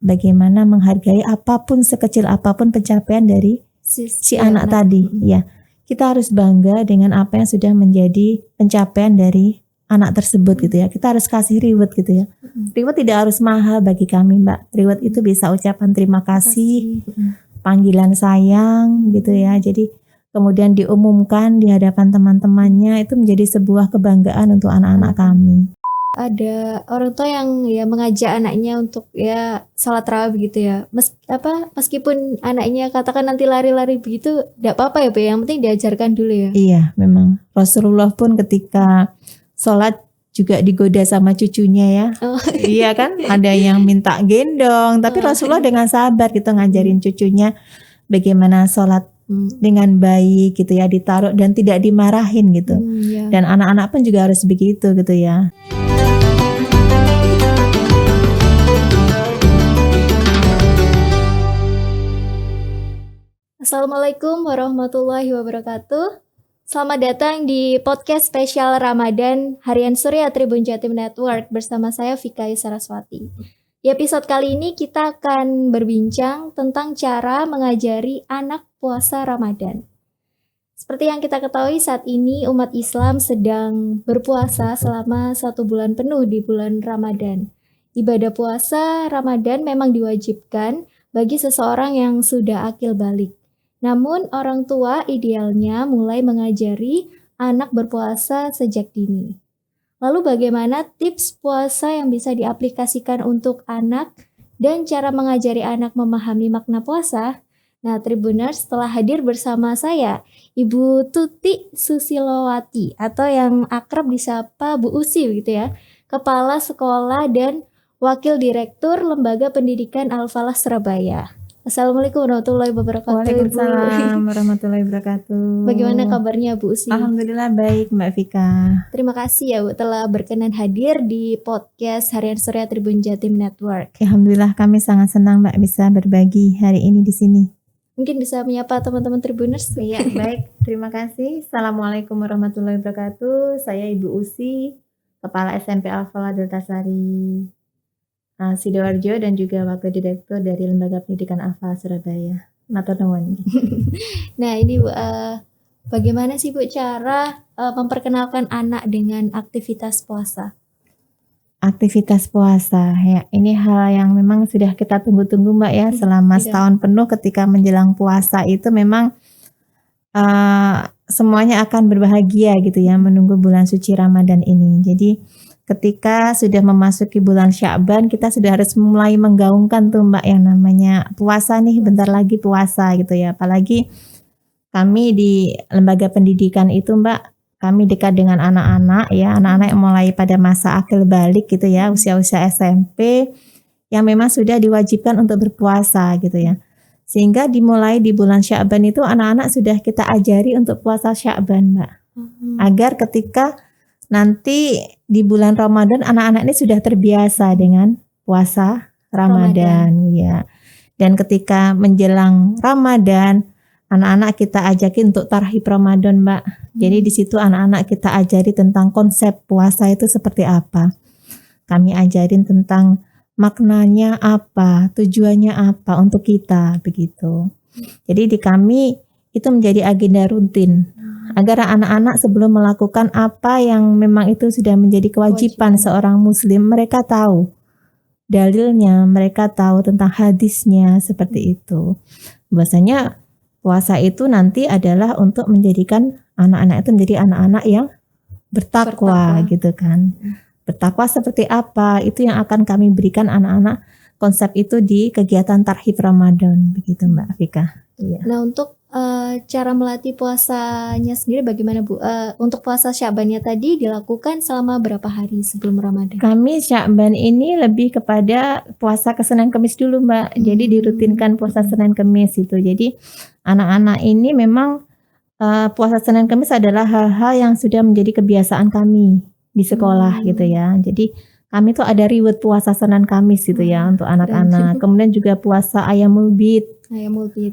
bagaimana menghargai apapun, sekecil apapun pencapaian dari si anak tadi. Ya, kita harus bangga dengan apa yang sudah menjadi pencapaian dari anak tersebut gitu ya. Kita harus kasih reward gitu ya. Reward tidak harus mahal bagi kami, Mbak. Reward itu bisa ucapan terima kasih, panggilan sayang gitu ya. Jadi kemudian diumumkan di hadapan teman-temannya, itu menjadi sebuah kebanggaan untuk anak-anak kami. Ada orang tua yang ya mengajak anaknya untuk ya salat tarawih gitu ya. Meskipun anaknya katakan nanti lari-lari begitu, tidak apa-apa ya, Bu. Yang penting diajarkan dulu ya. Iya, memang. Rasulullah pun ketika sholat juga digoda sama cucunya ya. Iya kan? Ada yang minta gendong, tapi Rasulullah dengan sabar gitu ngajarin cucunya bagaimana sholat dengan baik gitu ya, ditaruh dan tidak dimarahin gitu. Dan anak-anak pun juga harus begitu gitu ya. Assalamualaikum warahmatullahi wabarakatuh. Selamat datang di podcast spesial Ramadan Harian Surya Tribun Jatim Network bersama saya Vika Saraswati. Di episode kali ini kita akan berbincang tentang cara mengajari anak puasa Ramadan. Seperti yang kita ketahui saat ini umat Islam sedang berpuasa selama 1 bulan penuh di bulan Ramadan. Ibadah puasa Ramadan memang diwajibkan bagi seseorang yang sudah akil balik. Namun orang tua idealnya mulai mengajari anak berpuasa sejak dini. Lalu bagaimana tips puasa yang bisa diaplikasikan untuk anak dan cara mengajari anak memahami makna puasa? Nah, Tribuners, telah hadir bersama saya Ibu Tuti Susilowati atau yang akrab disapa Bu Usi gitu ya, Kepala Sekolah dan Wakil Direktur Lembaga Pendidikan Al-Falah Surabaya. Assalamualaikum warahmatullahi wabarakatuh. Waalaikumsalam warahmatullahi wabarakatuh. Bagaimana kabarnya Bu Usi? Alhamdulillah baik Mbak Vika. Terima kasih ya Bu telah berkenan hadir di podcast Harian Surya Tribun Jatim Network. Alhamdulillah kami sangat senang Mbak bisa berbagi hari ini di sini. Mungkin bisa menyapa teman-teman Tribuners. Iya, baik. Terima kasih. Assalamualaikum warahmatullahi wabarakatuh. Saya Ibu Usi, Kepala SMP Al-Falah Deltasari Sidoarjo dan juga Wakil Direktur dari Lembaga Pendidikan Al-Falah Surabaya. Matur nuwun. Nah, ini Bu, bagaimana sih Bu cara memperkenalkan anak dengan aktivitas puasa? Aktivitas puasa ya, ini hal yang memang sudah kita tunggu-tunggu Mbak ya, selama setahun penuh ketika menjelang puasa itu memang semuanya akan berbahagia gitu ya menunggu bulan suci Ramadan ini. Jadi ketika sudah memasuki bulan Sya'ban, kita sudah harus mulai menggaungkan tuh Mbak yang namanya puasa nih, bentar lagi puasa gitu ya. Apalagi kami di lembaga pendidikan itu Mbak, kami dekat dengan anak-anak ya, anak-anak yang mulai pada masa akil balik gitu ya, usia-usia SMP yang memang sudah diwajibkan untuk berpuasa gitu ya. Sehingga dimulai di bulan Sya'ban itu anak-anak sudah kita ajari untuk puasa Sya'ban Mbak. Agar ketika nanti di bulan Ramadan anak-anak ini sudah terbiasa dengan puasa Ramadan. Ya. Dan ketika menjelang Ramadan, anak-anak kita ajakin untuk tarhib Ramadan Mbak. Jadi di situ anak-anak kita ajari tentang konsep puasa itu seperti apa. Kami ajarin tentang maknanya apa, tujuannya apa untuk kita begitu. Jadi di kami itu menjadi agenda rutin. Agar anak-anak sebelum melakukan apa yang memang itu sudah menjadi kewajiban seorang muslim, mereka tahu dalilnya, mereka tahu tentang hadisnya seperti itu. Bahwasanya puasa itu nanti adalah untuk menjadikan anak-anak itu menjadi anak-anak yang bertakwa gitu kan. Bertakwa seperti apa, itu yang akan kami berikan anak-anak konsep itu di kegiatan tarhib Ramadan begitu Mbak Vika. Iya. Nah, untuk cara melatih puasanya sendiri bagaimana Bu? Untuk puasa Sya'bannya tadi dilakukan selama berapa hari sebelum Ramadan? Kami Sya'ban ini lebih kepada puasa ke Senin Kemis dulu Mbak. Jadi dirutinkan puasa Senin Kemis itu. Jadi anak-anak ini memang puasa Senin Kemis adalah hal-hal yang sudah menjadi kebiasaan kami di sekolah gitu ya. Jadi kami tuh ada reward puasa Senin Kamis gitu ya untuk anak-anak. Kemudian juga puasa Ayyamul Bid.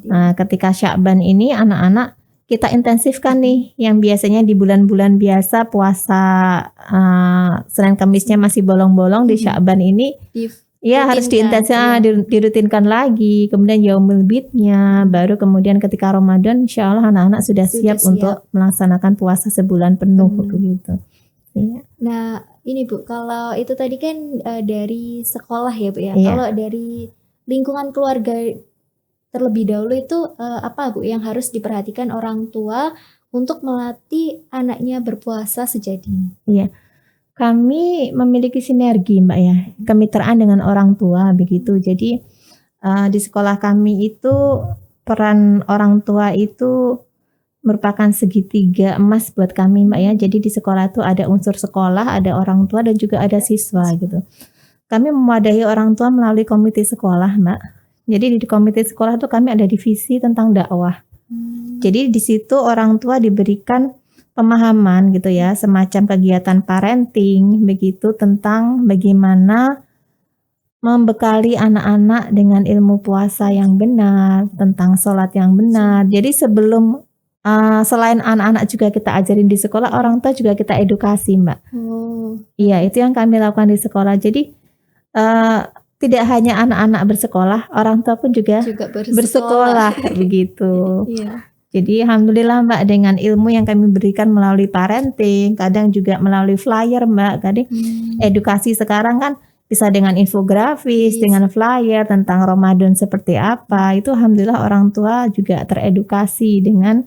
Nah, ketika Sya'ban ini anak-anak kita intensifkan nih, yang biasanya di bulan-bulan biasa puasa Senin Kamisnya masih bolong-bolong, di Sya'ban ini Ya harus dirutinkan lagi. Kemudian yaumul bidnya, baru kemudian ketika Ramadan insya Allah anak-anak sudah siap untuk melaksanakan puasa sebulan penuh begitu. Ya. Nah ini Bu, kalau itu tadi kan dari sekolah ya Bu ya. Iya. Kalau dari lingkungan keluarga terlebih dahulu itu apa Bu yang harus diperhatikan orang tua untuk melatih anaknya berpuasa sejadi? Iya. Kami memiliki sinergi Mbak ya, kemitraan dengan orang tua begitu. Jadi di sekolah kami itu peran orang tua itu merupakan segitiga emas buat kami Mbak ya. Jadi di sekolah itu ada unsur sekolah, ada orang tua dan juga ada siswa gitu. Kami mewadahi orang tua melalui komite sekolah Mbak. Jadi di komite sekolah itu kami ada divisi tentang dakwah. Jadi di situ orang tua diberikan pemahaman gitu ya, semacam kegiatan parenting begitu tentang bagaimana membekali anak-anak dengan ilmu puasa yang benar, tentang sholat yang benar. Jadi sebelum selain anak-anak juga kita ajarin di sekolah, orang tua juga kita edukasi Mbak. Iya, itu yang kami lakukan di sekolah. Jadi tidak hanya anak-anak bersekolah, orang tua pun juga bersekolah begitu. Iya. Jadi alhamdulillah Mbak, dengan ilmu yang kami berikan melalui parenting, kadang juga melalui flyer Mbak, kadang edukasi sekarang kan bisa dengan infografis, dengan flyer tentang Ramadan seperti apa. Itu alhamdulillah orang tua juga teredukasi dengan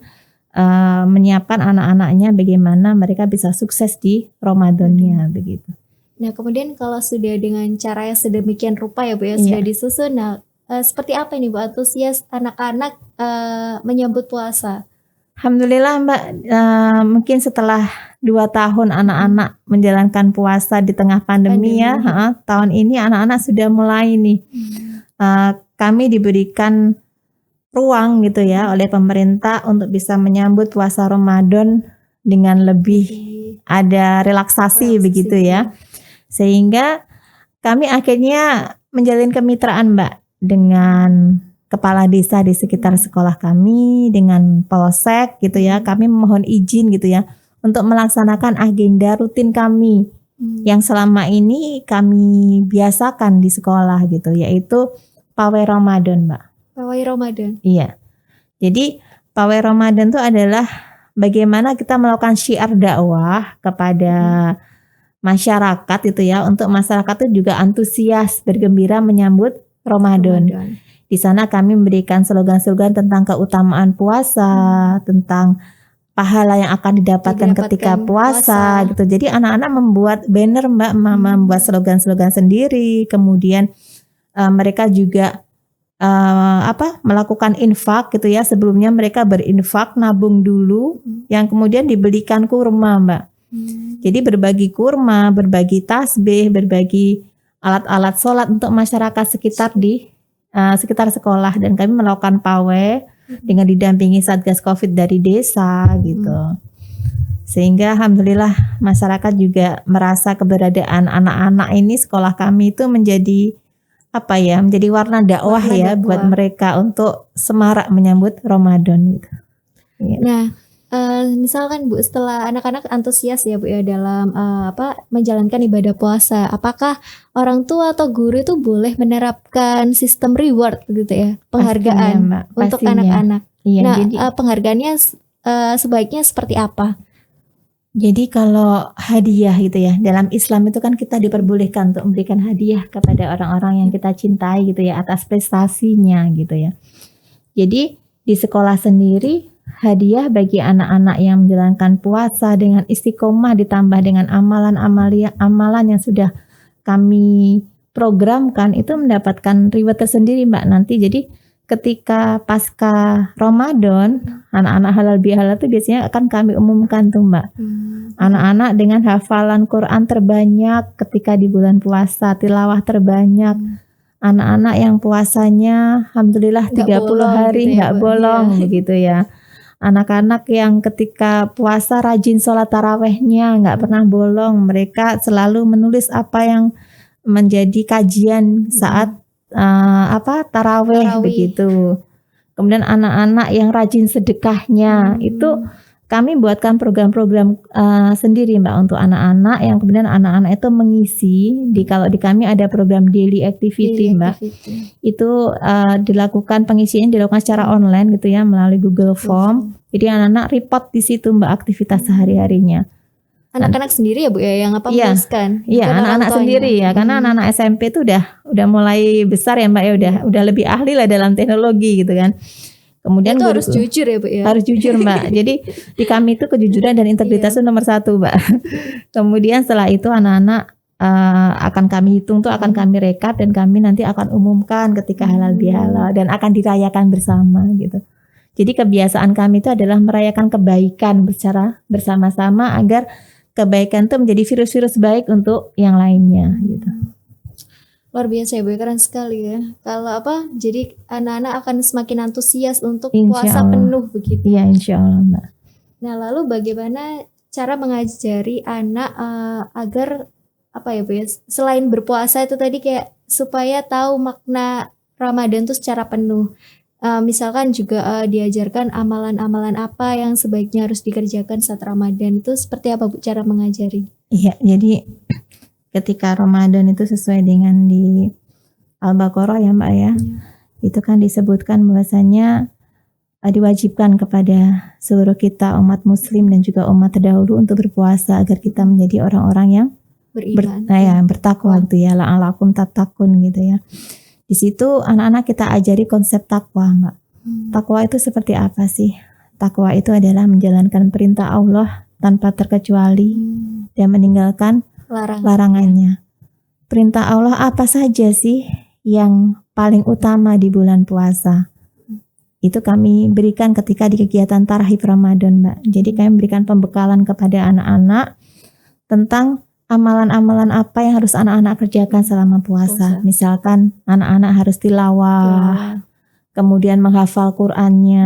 menyiapkan anak-anaknya bagaimana mereka bisa sukses di Ramadannya begitu. Nah kemudian kalau sudah dengan cara yang sedemikian rupa ya Bu ya, sudah disusun, nah seperti apa ini Bu antusias anak-anak menyambut puasa? Alhamdulillah Mbak, mungkin setelah 2 tahun anak-anak menjalankan puasa di tengah pandemi ya, tahun ini anak-anak sudah mulai nih. Kami diberikan ruang gitu ya oleh pemerintah untuk bisa menyambut puasa Ramadan dengan lebih ada relaksasi begitu ya. Sehingga kami akhirnya menjalin kemitraan Mbak dengan kepala desa di sekitar sekolah kami, dengan polsek gitu ya. Kami memohon izin gitu ya untuk melaksanakan agenda rutin kami yang selama ini kami biasakan di sekolah gitu, yaitu Pawai Ramadan Mbak. Pawai Ramadan. Iya. Jadi Pawai Ramadan itu adalah bagaimana kita melakukan syiar dakwah kepada masyarakat itu ya, untuk masyarakat itu juga antusias bergembira menyambut Ramadan. Di sana kami memberikan slogan-slogan tentang keutamaan puasa, tentang pahala yang akan didapatkan ketika puasa gitu. Jadi anak-anak membuat banner Mbak, membuat slogan-slogan sendiri. Kemudian mereka juga melakukan infak gitu ya. Sebelumnya mereka berinfak, nabung dulu, yang kemudian dibelikan kurma Mbak. Jadi berbagi kurma, berbagi tasbih, berbagi alat-alat sholat untuk masyarakat sekitar di sekitar sekolah. Dan kami melakukan pawai dengan didampingi Satgas Covid dari desa gitu. Sehingga alhamdulillah masyarakat juga merasa keberadaan anak-anak ini, sekolah kami itu menjadi menjadi warna dakwah ya buat mereka untuk semarak menyambut Ramadan gitu. Ya. Nah, misalkan Bu, setelah anak-anak antusias ya Bu ya dalam menjalankan ibadah puasa, apakah orang tua atau guru itu boleh menerapkan sistem reward gitu ya, penghargaan pastinya, Mbak, untuk pastinya. anak-anak? Iya, Nah, jadi penghargaannya sebaiknya seperti apa? Jadi kalau hadiah gitu ya, dalam Islam itu kan kita diperbolehkan untuk memberikan hadiah kepada orang-orang yang kita cintai gitu ya, atas prestasinya gitu ya. Jadi di sekolah sendiri, hadiah bagi anak-anak yang menjalankan puasa dengan istiqomah ditambah dengan amalan yang sudah kami programkan itu mendapatkan reward tersendiri Mbak nanti. Jadi ketika pasca Ramadan, anak-anak halal bihalal itu biasanya akan kami umumkan tuh Mbak. Anak-anak dengan hafalan Quran terbanyak ketika di bulan puasa, tilawah terbanyak. Anak-anak yang puasanya alhamdulillah 30 hari nggak bolong begitu ya. Anak-anak yang ketika puasa rajin sholat tarawehnya nggak pernah bolong. Mereka selalu menulis apa yang menjadi kajian saat taraweh begitu. Kemudian anak-anak yang rajin sedekahnya itu kami buatkan program-program sendiri Mbak untuk anak-anak, yang kemudian anak-anak itu mengisi kalau di kami ada program daily activity Mbak. Itu dilakukan pengisian dilakukan secara online gitu ya, melalui Google Form. Jadi anak-anak report di situ Mbak aktivitas sehari-harinya. Anak-anak sendiri ya Bu ya yang menuliskan? Iya, anak-anak sendiri ya, karena anak-anak SMP itu udah mulai besar ya Mbak ya, udah lebih ahli lah dalam teknologi gitu kan. Kemudian itu harus jujur ya Bu ya? Harus jujur Mbak. Jadi di kami itu kejujuran dan integritas itu nomor 1 Mbak. Kemudian setelah itu anak-anak akan kami hitung tuh, akan kami rekap, dan kami nanti akan umumkan ketika halal bihalal dan akan dirayakan bersama gitu. Jadi kebiasaan kami itu adalah merayakan kebaikan secara bersama-sama agar kebaikan itu menjadi virus-virus baik untuk yang lainnya gitu. Luar biasa ya Bu, keren sekali ya. Kalau jadi anak-anak akan semakin antusias untuk puasa penuh begitu. Iya, insya Allah Mbak. Nah lalu bagaimana cara mengajari anak agar ya Bu ya, selain berpuasa itu tadi kayak supaya tahu makna Ramadan itu secara penuh. Misalkan juga diajarkan amalan-amalan apa yang sebaiknya harus dikerjakan saat Ramadan, itu seperti apa Bu cara mengajari? Iya, jadi ketika Ramadan itu sesuai dengan di Al-Baqarah ya Mbak ya, itu kan disebutkan bahwasanya diwajibkan kepada seluruh kita umat muslim dan juga umat terdahulu untuk berpuasa agar kita menjadi orang-orang yang beriman, bertakwa gitu ya, la'alakum tattaqun gitu ya. Di situ anak-anak kita ajari konsep takwa Mbak. Takwa itu seperti apa sih? Takwa itu adalah menjalankan perintah Allah tanpa terkecuali dan meninggalkan larangannya. Perintah Allah apa saja sih yang paling utama di bulan puasa? Itu kami berikan ketika di kegiatan Tarhib Ramadan Mbak. Jadi kami berikan pembekalan kepada anak-anak tentang amalan-amalan apa yang harus anak-anak kerjakan selama puasa. Misalkan anak-anak harus tilawah, kemudian menghafal Qur'annya,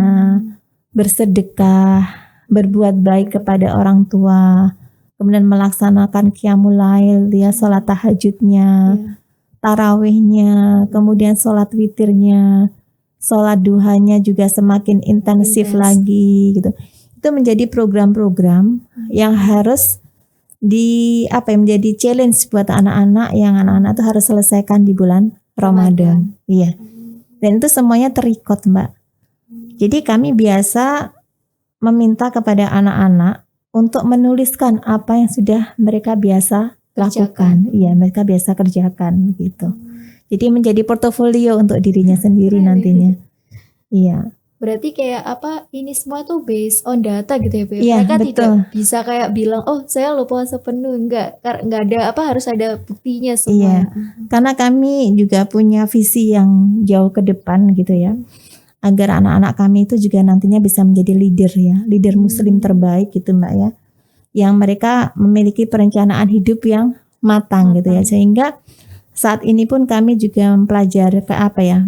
bersedekah, berbuat baik kepada orang tua, kemudian melaksanakan qiyamul lail, dia sholat tahajudnya, tarawihnya, kemudian sholat witirnya, sholat duhanya juga semakin intensif lagi gitu. Itu menjadi program-program yang harus menjadi challenge buat anak-anak, yang anak-anak itu harus selesaikan di bulan Ramadan. Iya. Dan itu semuanya terikot Mbak. Jadi kami biasa meminta kepada anak-anak untuk menuliskan apa yang sudah mereka biasa lakukan. Iya, mereka biasa kerjakan begitu. Jadi menjadi portofolio untuk dirinya sendiri nantinya. Iya. Berarti kayak ini semua tuh based on data gitu ya Bu. Iya, mereka betul. Tidak bisa kayak bilang saya lo puasa penuh, enggak ada harus ada buktinya semua. Iya. Karena kami juga punya visi yang jauh ke depan gitu ya, agar anak-anak kami itu juga nantinya bisa menjadi leader muslim terbaik gitu Mbak ya, yang mereka memiliki perencanaan hidup yang matang gitu ya, sehingga saat ini pun kami juga mempelajari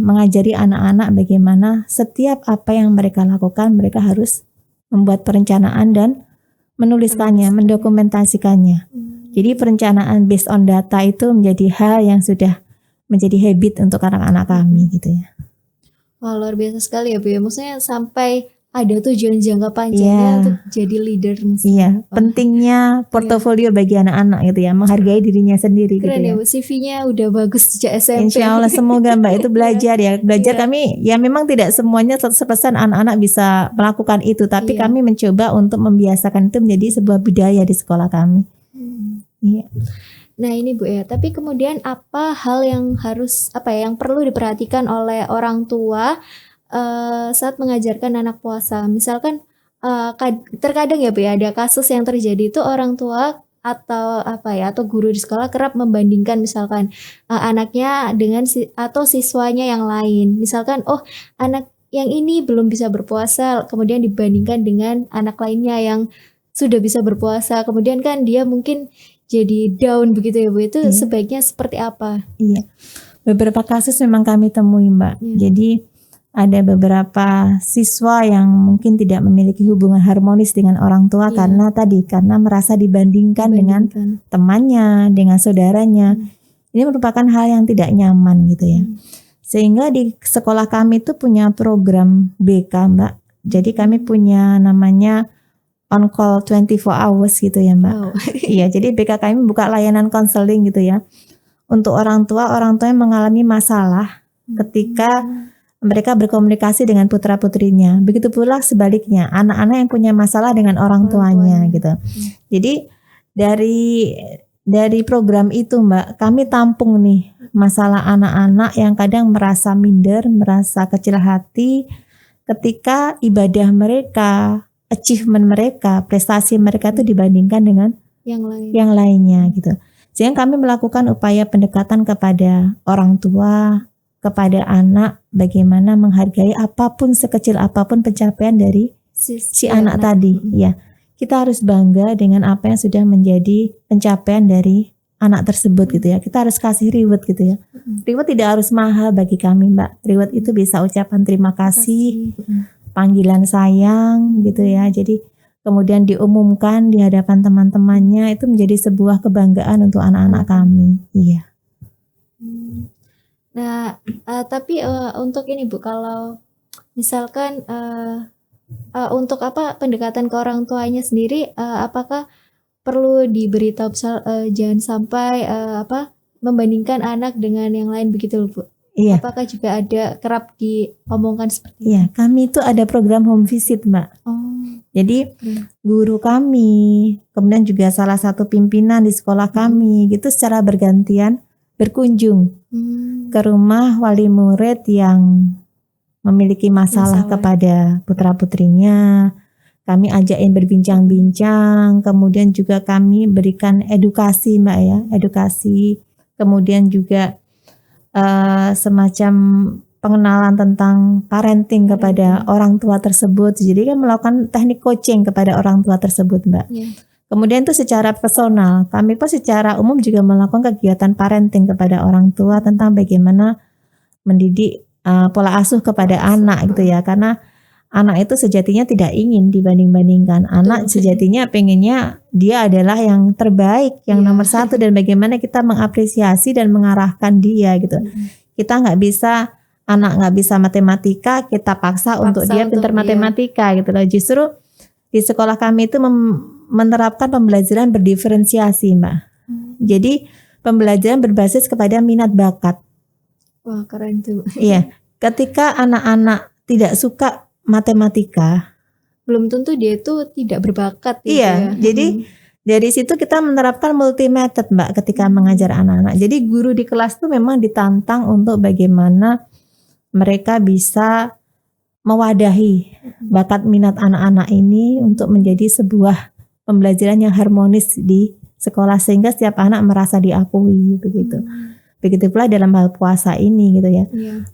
mengajari anak-anak bagaimana setiap apa yang mereka lakukan, mereka harus membuat perencanaan dan menuliskannya, mendokumentasikannya. Jadi perencanaan based on data itu menjadi hal yang sudah menjadi habit untuk anak-anak kami gitu ya. Wah, luar biasa sekali ya Bu ya. Maksudnya sampai ada tujuan jangka panjangnya untuk jadi leader muslim. Iya, pentingnya portofolio bagi anak-anak gitu ya, menghargai dirinya sendiri. Keren gitu ya. Bu, CV-nya udah bagus sejak SMP. Insya Allah, semoga Mbak itu belajar ya. Belajar kami ya, memang tidak semuanya 100% anak-anak bisa melakukan itu, tapi kami mencoba untuk membiasakan itu menjadi sebuah budaya di sekolah kami. Iya. Nah ini Bu ya, tapi kemudian apa hal yang harus yang perlu diperhatikan oleh orang tua saat mengajarkan anak puasa? Misalkan terkadang ya Bu ya, ada kasus yang terjadi itu orang tua atau atau guru di sekolah kerap membandingkan misalkan anaknya dengan atau siswanya yang lain. Misalkan anak yang ini belum bisa berpuasa, kemudian dibandingkan dengan anak lainnya yang sudah bisa berpuasa, kemudian kan dia mungkin jadi down begitu ya Bu. Itu sebaiknya seperti apa? Iya, beberapa kasus memang kami temui Mbak. Jadi ada beberapa siswa yang mungkin tidak memiliki hubungan harmonis dengan orang tua karena merasa dibandingkan dengan temannya, dengan saudaranya. Ini merupakan hal yang tidak nyaman gitu ya. Sehingga di sekolah kami itu punya program BK Mbak. Jadi kami punya namanya on call 24 hours gitu ya Mbak. Wow. Iya, jadi BKKM buka layanan konseling gitu ya. Untuk orang tua yang mengalami masalah ketika mereka berkomunikasi dengan putra-putrinya. Begitu pula sebaliknya, anak-anak yang punya masalah dengan orang tuanya gitu. Jadi dari program itu Mbak, kami tampung nih masalah anak-anak yang kadang merasa minder, merasa kecil hati ketika ibadah mereka, achievement mereka, prestasi mereka itu dibandingkan dengan yang lainnya gitu. Sehingga kami melakukan upaya pendekatan kepada orang tua, kepada anak, bagaimana menghargai apapun sekecil apapun pencapaian dari si anak tadi. Ya, kita harus bangga dengan apa yang sudah menjadi pencapaian dari anak tersebut gitu ya. Kita harus kasih reward gitu ya. Reward tidak harus mahal bagi kami Mbak. Reward itu bisa ucapan terima kasih, panggilan sayang gitu ya. Jadi kemudian diumumkan di hadapan teman-temannya, itu menjadi sebuah kebanggaan untuk anak-anak kami. Iya. Nah, tapi untuk ini Bu, kalau misalkan untuk pendekatan ke orang tuanya sendiri, apakah perlu diberitahu jangan sampai membandingkan anak dengan yang lain begitu Bu? Iya. Apakah juga ada kerap diomongkan seperti itu? Iya, kami itu ada program home visit Mbak. Jadi guru kami, kemudian juga salah satu pimpinan di sekolah kami gitu secara bergantian berkunjung ke rumah wali murid yang memiliki masalah kepada putra-putrinya. Kami ajakin berbincang-bincang, kemudian juga kami berikan edukasi Mbak ya, edukasi, kemudian juga semacam pengenalan tentang parenting kepada orang tua tersebut. Jadi kan melakukan teknik coaching kepada orang tua tersebut Mbak. Kemudian itu secara personal, kami pun secara umum juga melakukan kegiatan parenting kepada orang tua tentang bagaimana mendidik pola asuh kepada anak gitu ya. Karena anak itu sejatinya tidak ingin dibanding-bandingkan. Anak sejatinya pengennya dia adalah yang terbaik, yang nomor satu, dan bagaimana kita mengapresiasi dan mengarahkan dia gitu. Kita anak nggak bisa matematika, kita paksa untuk dia pintar matematika gitu loh. Justru di sekolah kami itu menerapkan pembelajaran berdiferensiasi Mbak. Jadi pembelajaran berbasis kepada minat bakat. Wah, keren tuh. Iya, ketika anak-anak tidak suka matematika, belum tentu dia itu tidak berbakat. Iya, jadi dari situ kita menerapkan multi method Mbak ketika mengajar anak-anak. Jadi guru di kelas itu memang ditantang untuk bagaimana mereka bisa mewadahi bakat minat anak-anak ini untuk menjadi sebuah pembelajaran yang harmonis di sekolah sehingga setiap anak merasa diakui begitu. Begitu pula dalam hal puasa ini gitu ya.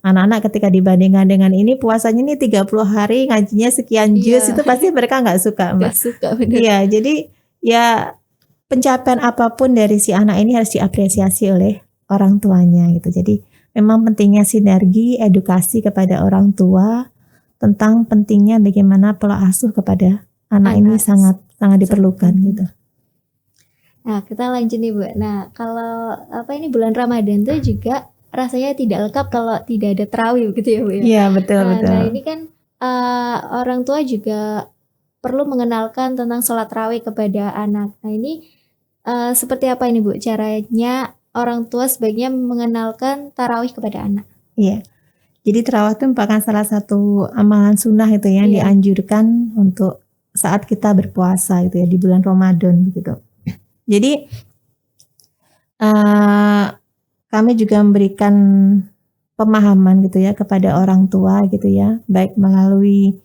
Anak-anak ketika dibandingkan dengan ini puasanya ini 30 hari ngajinya sekian juz itu pasti mereka nggak suka Mbak. Nggak suka benar. Iya, jadi ya pencapaian apapun dari si anak ini harus diapresiasi oleh orang tuanya gitu. Jadi memang pentingnya sinergi edukasi kepada orang tua tentang pentingnya bagaimana pola asuh kepada anak ini sangat diperlukan gitu. Nah, kita lanjut nih Bu. Nah, kalau ini bulan Ramadan tuh juga rasanya tidak lengkap kalau tidak ada tarawih begitu ya Bu ya. Iya, betul. Nah, ini kan orang tua juga perlu mengenalkan tentang sholat tarawih kepada anak. Nah, ini seperti apa ini Bu caranya orang tua sebaiknya mengenalkan tarawih kepada anak? Iya. Jadi tarawih itu merupakan salah satu amalan sunnah itu yang dianjurkan untuk saat kita berpuasa gitu ya di bulan Ramadan begitu. Jadi kami juga memberikan pemahaman gitu ya kepada orang tua gitu ya, baik melalui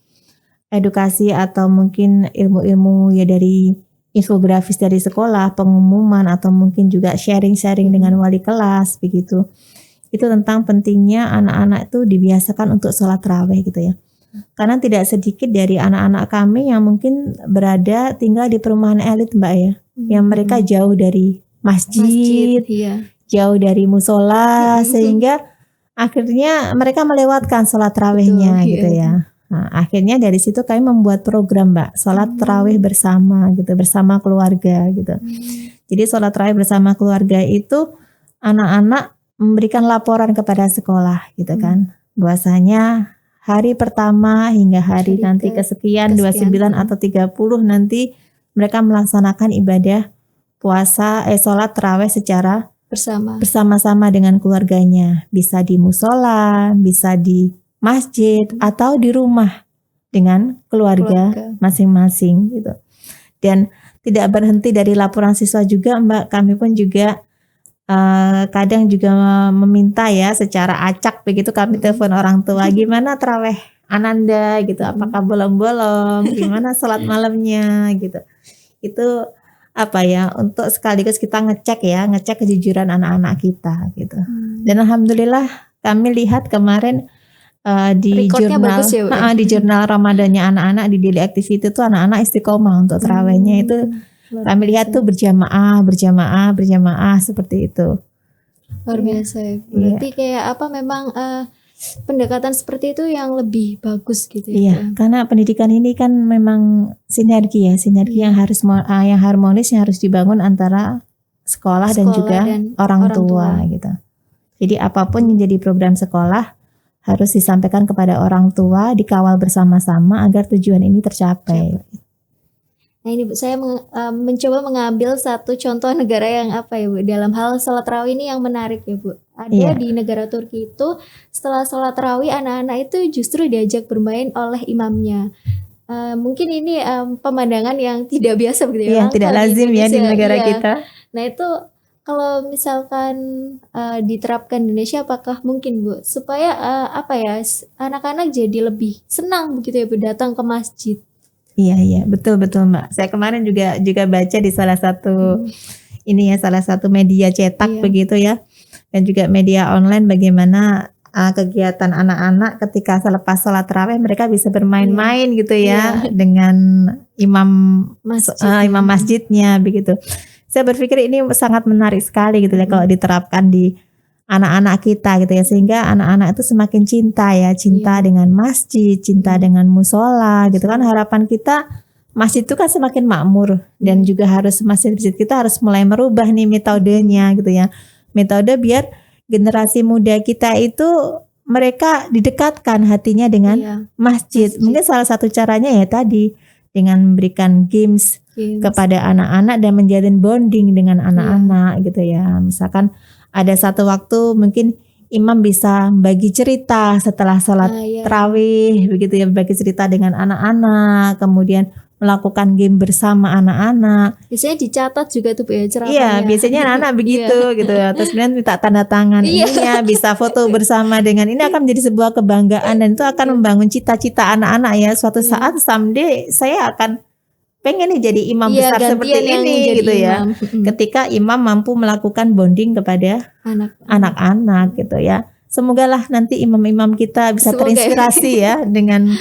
edukasi atau mungkin ilmu-ilmu ya dari infografis dari sekolah, pengumuman atau mungkin juga sharing-sharing dengan wali kelas begitu. Itu tentang pentingnya anak-anak itu dibiasakan untuk sholat tarawih gitu ya. Karena tidak sedikit dari anak-anak kami yang mungkin tinggal di perumahan elit Mbak ya, yang mereka jauh dari masjid jauh dari musola, sehingga akhirnya mereka melewatkan sholat tarawihnya gitu ya. Nah, akhirnya dari situ kami membuat program Mbak, sholat tarawih bersama gitu, bersama keluarga gitu. Jadi sholat tarawih bersama keluarga itu anak-anak memberikan laporan kepada sekolah gitu kan, bahwasanya hari pertama hingga hari nanti kesekian 29 atau 30 nanti mereka melaksanakan ibadah puasa sholat tarawih secara bersama-sama dengan keluarganya. Bisa di musola, bisa di masjid atau di rumah dengan keluarga masing-masing gitu. Dan tidak berhenti dari laporan siswa juga Mbak, kami pun juga kadang juga meminta ya secara acak begitu, kami telepon orang tua, gimana tarawih Ananda gitu, apakah bolong-bolong, gimana sholat malamnya gitu. Itu apa ya, untuk sekaligus kita ngecek kejujuran anak-anak kita gitu. Dan alhamdulillah kami lihat kemarin di jurnal di jurnal Ramadannya anak-anak di daily activity itu anak-anak istiqomah untuk tarawihnya itu. Kami lihat tuh berjamaah seperti itu. Luar biasa ya. Berarti kayak apa memang pendekatan seperti itu yang lebih bagus gitu ya. Iya, karena pendidikan ini kan memang sinergi yang harus yang harmonis, yang harus dibangun antara sekolah dan juga orang tua gitu. Jadi apapun yang jadi program sekolah harus disampaikan kepada orang tua, dikawal bersama-sama agar tujuan ini tercapai. Nah ini Bu, saya mencoba mengambil satu contoh negara yang apa ya Bu, dalam hal sholat tarawih ini yang menarik ya Bu. Ada di negara Turki itu setelah sholat tarawih anak-anak itu justru diajak bermain oleh imamnya. Mungkin ini pemandangan yang tidak biasa begitu ya. Tidak lazim ya di negara kita. Nah itu kalau misalkan diterapkan di Indonesia apakah mungkin Bu supaya anak-anak jadi lebih senang begitu ya Bu datang ke masjid. Iya betul Mbak. Saya kemarin juga baca di salah satu salah satu media cetak begitu ya, dan juga media online bagaimana kegiatan anak-anak ketika selepas sholat tarawih mereka bisa bermain-main gitu ya dengan imam masjidnya begitu. Saya berpikir ini sangat menarik sekali gitu ya kalau diterapkan di anak-anak kita gitu ya, sehingga anak-anak itu semakin cinta dengan masjid, cinta dengan musola gitu kan. Harapan kita masjid itu kan semakin makmur, dan juga harus masjid-masjid kita harus mulai merubah nih metodenya gitu ya. Metode biar generasi muda kita itu mereka didekatkan hatinya dengan masjid. Mungkin salah satu caranya ya tadi dengan memberikan games kepada anak-anak dan menjalin bonding dengan anak-anak gitu ya. Misalkan ada satu waktu mungkin imam bisa bagi cerita setelah sholat tarawih begitu ya, bagi cerita dengan anak-anak, kemudian melakukan game bersama anak-anak. Biasanya dicatat juga tuh ya ceramahnya. Iya, biasanya anak-anak begitu gitu ya. Terus kemudian minta tanda tangan ininya, bisa foto bersama dengan ini, akan menjadi sebuah kebanggaan dan itu akan membangun cita-cita anak-anak ya. Suatu saat someday saya akan pengen nih jadi imam besar seperti ini gitu ya. Ketika imam mampu melakukan bonding kepada anak-anak gitu ya. Semogalah nanti imam-imam kita bisa terinspirasi ya dengan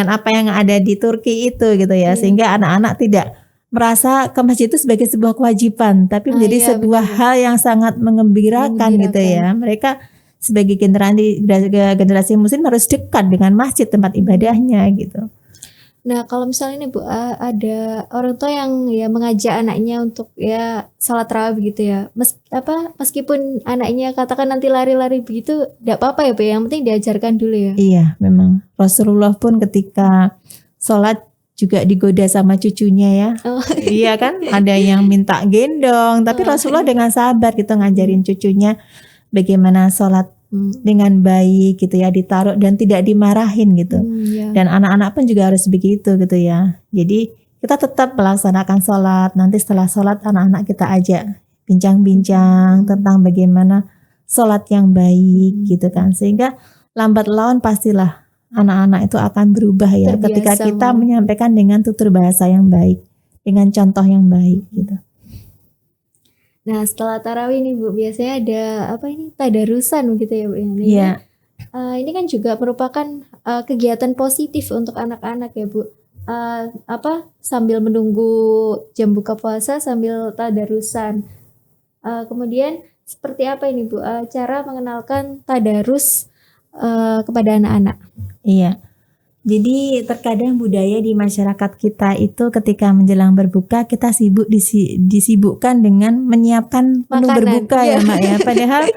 apa yang ada di Turki itu gitu ya, sehingga anak-anak tidak merasa ke masjid itu sebagai sebuah kewajiban, tapi menjadi sebuah hal yang sangat mengembirakan gitu ya. Mereka sebagai generasi muslim harus dekat dengan masjid tempat ibadahnya gitu. Nah kalau misalnya nih Bu, ada orang tua yang ya mengajak anaknya untuk ya salat tarawih gitu ya, meskipun anaknya katakan nanti lari-lari begitu, tidak apa-apa ya Bu, yang penting diajarkan dulu ya. Iya memang, Rasulullah pun ketika sholat juga digoda sama cucunya ya. Iya kan, ada yang minta gendong, tapi Rasulullah dengan sabar gitu ngajarin cucunya bagaimana sholat dengan baik gitu ya, ditaruh dan tidak dimarahin gitu. Dan anak-anak pun juga harus begitu gitu ya. Jadi kita tetap melaksanakan sholat. Nanti setelah sholat anak-anak kita ajak bincang-bincang tentang bagaimana sholat yang baik gitu kan. Sehingga lambat laun pastilah anak-anak itu akan berubah ya, ketika kita menyampaikan dengan tutur bahasa yang baik, dengan contoh yang baik gitu. Nah setelah tarawih nih Bu, biasanya ada tadarusan gitu ya Bu. Iya. Ini kan juga merupakan kegiatan positif untuk anak-anak ya Bu. Sambil menunggu jam buka puasa sambil tadarusan. Kemudian seperti apa ini Bu, cara mengenalkan tadarus kepada anak-anak? Iya. Jadi terkadang budaya di masyarakat kita itu ketika menjelang berbuka kita disibukkan dengan menyiapkan menu berbuka ya Mbak ya. Padahal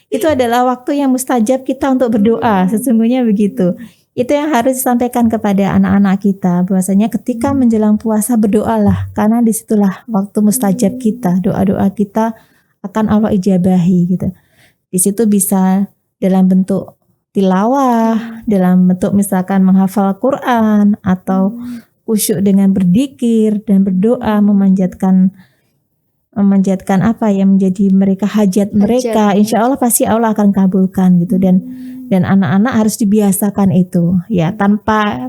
itu adalah waktu yang mustajab kita untuk berdoa, sesungguhnya begitu. Itu yang harus disampaikan kepada anak-anak kita, bahwasanya ketika menjelang puasa berdoalah, karena disitulah waktu mustajab kita, doa-doa kita akan Allah ijabahi gitu. Di situ bisa dalam bentuk tilawah, dalam bentuk misalkan menghafal Quran, atau khusyuk dengan berzikir dan berdoa, memanjatkan apa yang menjadi mereka hajat mereka. Insya Allah pasti Allah akan kabulkan gitu. Dan anak-anak harus dibiasakan itu ya, tanpa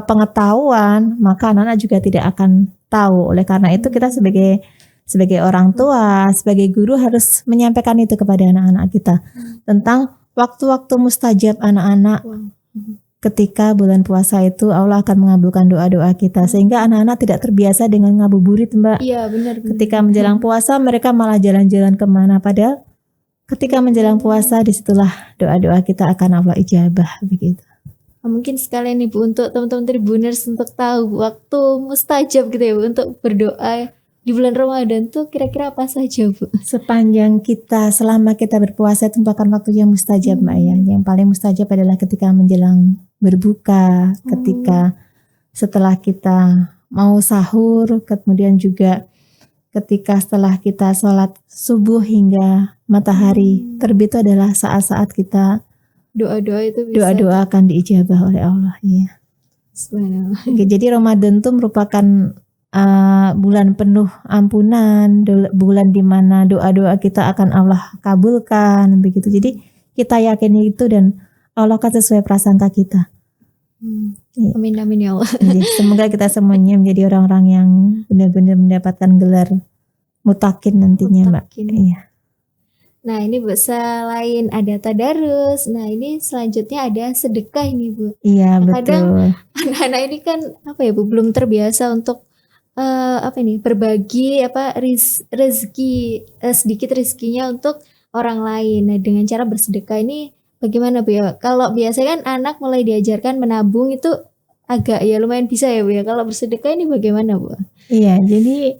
pengetahuan maka anak-anak juga tidak akan tahu. Oleh karena itu kita sebagai orang tua, sebagai guru harus menyampaikan itu kepada anak-anak kita tentang waktu-waktu mustajab anak-anak. Ketika bulan puasa itu Allah akan mengabulkan doa-doa kita, sehingga anak-anak tidak terbiasa dengan ngabuburit, Mbak. Iya, benar. Ketika menjelang puasa mereka malah jalan-jalan kemana, padahal ketika menjelang puasa disitulah doa-doa kita akan Allah ijabah begitu. Mungkin sekalian nih Bu, untuk teman-teman Tribuners untuk tahu waktu mustajab gitu ya Bu, untuk berdoa di bulan Ramadan tuh kira-kira apa saja Bu? Sepanjang selama kita berpuasa itu merupakan waktu yang mustajab, Mbak ya. Yang paling mustajab adalah ketika menjelang berbuka, ketika setelah kita mau sahur, kemudian juga ketika setelah kita sholat subuh hingga matahari terbit, itu adalah saat-saat kita doa-doa itu bisa doa-doa akan diijabah oleh Allah ya. Oke, jadi Ramadan itu merupakan bulan penuh ampunan, bulan di mana doa-doa kita akan Allah kabulkan begitu. Jadi kita yakini itu dan Allah akan sesuai prasangka kita. Amin amin ya Allah. Jadi, semoga kita semuanya menjadi orang-orang yang benar-benar mendapatkan gelar mutakin nantinya, Mbak. Iya. Nah ini Bu, selain ada tadarus, nah ini selanjutnya ada sedekah ini Bu. Iya, betul. Kadang anak-anak ini kan belum terbiasa untuk berbagi rezeki, sedikit rezekinya untuk orang lain. Nah dengan cara bersedekah ini bagaimana Bu ya? Kalau biasanya kan anak mulai diajarkan menabung itu agak ya lumayan bisa ya Bu ya. Kalau bersedekah ini bagaimana Bu? Iya, jadi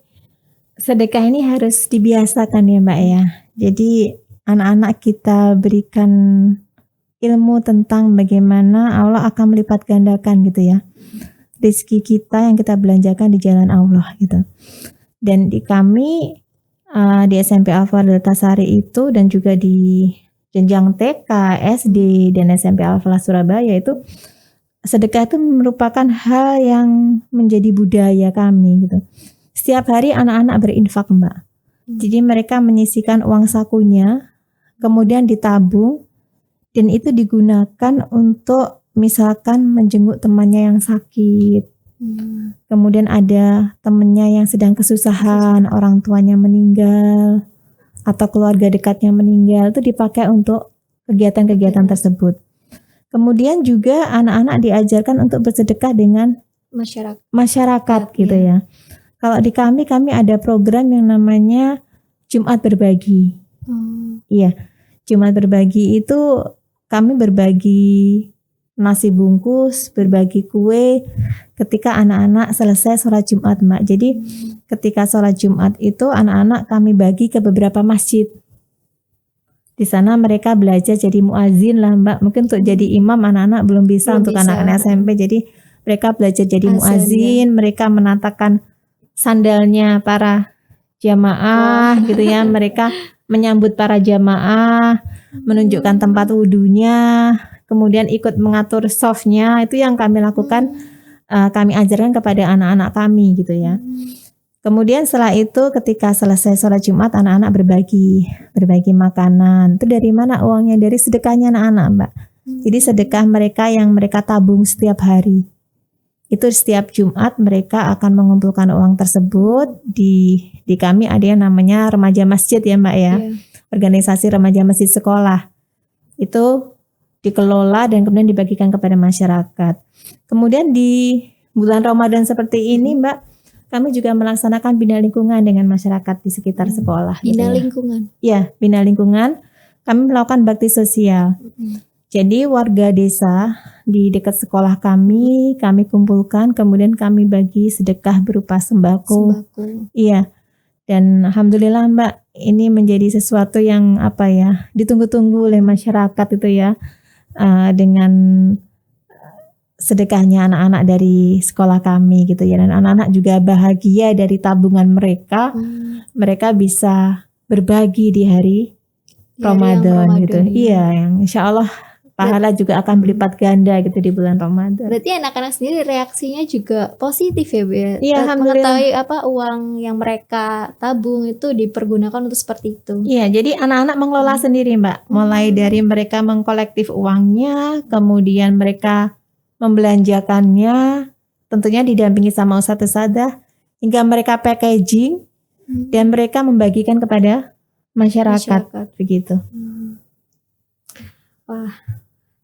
sedekah ini harus dibiasakan ya Mbak ya. Jadi anak-anak kita berikan ilmu tentang bagaimana Allah akan melipat gandakan gitu ya rezeki kita yang kita belanjakan di jalan Allah gitu. Dan di kami di SMP Al-Fadhil Tasari itu, dan juga di jenjang TK, SD, dan SMP Al-Falah Surabaya itu, sedekah itu merupakan hal yang menjadi budaya kami gitu. Setiap hari anak-anak berinfak, Mbak. Jadi mereka menyisihkan uang sakunya, kemudian ditabung, dan itu digunakan untuk misalkan menjenguk temannya yang sakit. Kemudian ada temannya yang sedang kesusahan, orang tuanya meninggal, atau keluarga dekatnya meninggal, itu dipakai untuk kegiatan-kegiatan tersebut. Kemudian juga anak-anak diajarkan untuk bersedekah dengan masyarakat gitu ya. Kalau di kami ada program yang namanya Jumat Berbagi. Iya, Jumat Berbagi itu kami berbagi nasi bungkus, berbagi kue ketika anak-anak selesai sholat Jumat, Mbak. Jadi ketika sholat Jumat itu anak-anak kami bagi ke beberapa masjid. Di sana mereka belajar jadi muazin lah, Mbak. Mungkin untuk jadi imam anak-anak belum bisa untuk anak-anak SMP. Jadi mereka belajar jadi muazin, mereka menatakan sandalnya para jamaah gitu ya. Mereka menyambut para jamaah, menunjukkan tempat wudunya, kemudian ikut mengatur softnya. Itu yang kami lakukan, kami ajarkan kepada anak-anak kami gitu ya. Kemudian setelah itu ketika selesai sholat Jumat, anak-anak berbagi makanan. Itu dari mana uangnya? Dari sedekahnya anak-anak, Mbak. Jadi sedekah mereka yang mereka tabung setiap hari. Itu setiap Jumat mereka akan mengumpulkan uang tersebut. Di kami ada yang namanya remaja masjid ya Mbak ya. Organisasi remaja masjid sekolah. Itu dikelola dan kemudian dibagikan kepada masyarakat. Kemudian di bulan Ramadan seperti ini Mbak, kami juga melaksanakan bina lingkungan dengan masyarakat di sekitar sekolah. Bina lingkungan? Ya, bina lingkungan. Kami melakukan bakti sosial. Jadi warga desa di dekat sekolah kami kumpulkan, kemudian kami bagi sedekah berupa sembako. Iya. Dan alhamdulillah Mbak, ini menjadi sesuatu yang ditunggu-tunggu oleh masyarakat itu ya. Dengan sedekahnya anak-anak dari sekolah kami gitu ya, dan anak-anak juga bahagia dari tabungan mereka. Mereka bisa berbagi di hari Di hari yang Ramadan gitu. Ramadan, Iya, yang insya Allah pahala juga akan berlipat ganda gitu di bulan Ramadan. Berarti anak-anak sendiri reaksinya juga positif ya Bu ya? Iya, alhamdulillah. Mengetahui uang yang mereka tabung itu dipergunakan untuk seperti itu. Iya, jadi anak-anak mengelola sendiri Mbak. Mulai dari mereka mengkolektif uangnya, kemudian mereka membelanjakannya, tentunya didampingi sama Ustadz Ustadzah, hingga mereka packaging dan mereka membagikan kepada masyarakat. Begitu. Wah,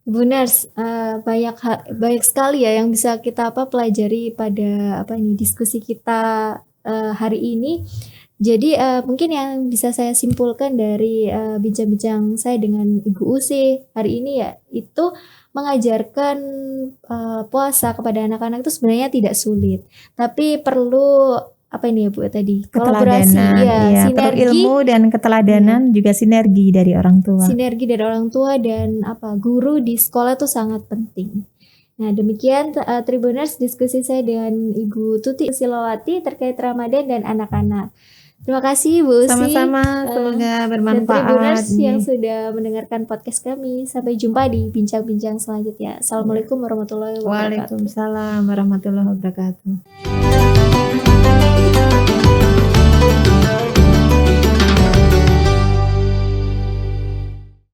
Bu Nars, banyak sekali ya yang bisa kita pelajari pada diskusi kita hari ini. Jadi mungkin yang bisa saya simpulkan dari bincang-bincang saya dengan Ibu Usi hari ini ya, itu mengajarkan puasa kepada anak-anak itu sebenarnya tidak sulit, tapi perlu ya Bu tadi, kolaborasi, ya, sinergi, ilmu dan keteladanan, juga sinergi dari orang tua. Sinergi dari orang tua dan guru di sekolah itu sangat penting. Nah, demikian Tribuners diskusi saya dengan Ibu Tuti Silawati terkait Ramadan dan anak-anak. Terima kasih Bu Usi. Sama-sama, semoga bermanfaat. Dan Tribuners yang sudah mendengarkan podcast kami. Sampai jumpa di bincang-bincang selanjutnya. Assalamualaikum warahmatullahi wabarakatuh. Waalaikumsalam warahmatullahi wabarakatuh.